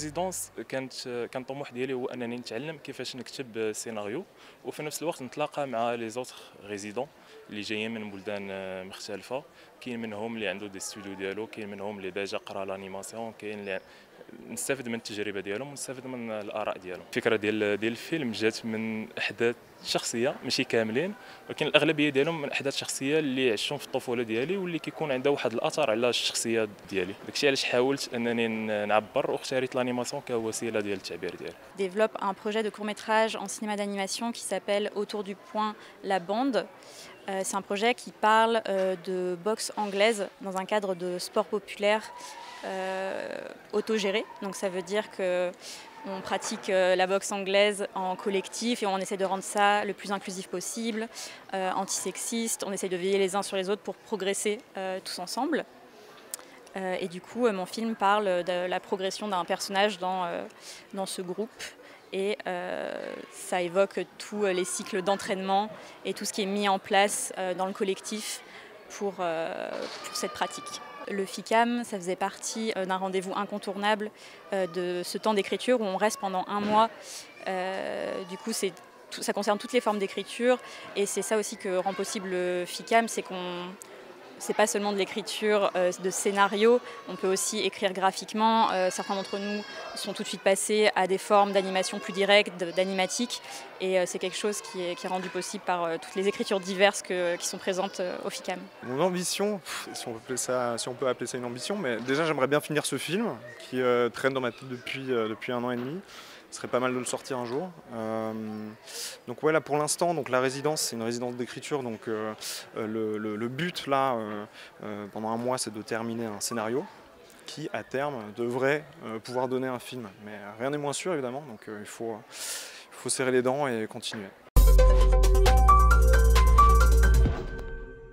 الريزيدونس كان طموح ديالي هو انني نتعلم كيفاش نكتب سيناريو، وفي نفس الوقت نتلاقى مع لي زوتر ريزيدون اللي جايين من بلدان مختلفه. كاين منهم اللي عنده دي ستوديو ديالو، كاين منهم اللي باجا قرا لانيماسيون، كاين اللي نستافد من التجربه ديالهم ونستافد من الاراء ديالهم. الفكره ديال الفيلم جات من احداث شخصيه، ماشي كاملين ولكن الاغلبيه ديالهم من احداث شخصيه اللي عشتهم في الطفوله ديالي واللي كيكون عندها واحد الاثر على الشخصيه ديالي. داكشي علاش حاولت انني نعبر واختاريت l'animation كوسيله ديال التعبير ديالي. Développe un projet de court-métrage en cinéma d'animation qui s'appelle Autour du point la bande. C'est un projet qui parle de boxe anglaise dans un cadre de sport populaire autogéré. Donc ça veut dire que on pratique la boxe anglaise en collectif et on essaie de rendre ça le plus inclusif possible, antisexiste. On essaie de veiller les uns sur les autres pour progresser tous ensemble. Et du coup, mon film parle de la progression d'un personnage dans ce groupe. Et ça évoque tous les cycles d'entraînement et tout ce qui est mis en place dans le collectif pour cette pratique. Le FICAM, ça faisait partie d'un rendez-vous incontournable de ce temps d'écriture où on reste pendant un mois. Du coup, ça concerne toutes les formes d'écriture et c'est ça aussi que rend possible le FICAM, c'est pas seulement de l'écriture de scénario, on peut aussi écrire graphiquement. Certains d'entre nous sont tout de suite passés à des formes d'animation plus directes, d'animatique, et c'est quelque chose qui est rendu possible par toutes les écritures diverses qui sont présentes au FICAM. Mon ambition, si on peut appeler ça une ambition, mais déjà j'aimerais bien finir ce film qui traîne dans ma tête depuis 1 an et demi. Ce serait pas mal de le sortir un jour. Donc voilà, pour l'instant, donc la résidence, c'est une résidence d'écriture. Donc le but là, pendant un mois, c'est de terminer un scénario qui, à terme, devrait pouvoir donner un film. Mais rien n'est moins sûr, évidemment. Donc il faut serrer les dents et continuer.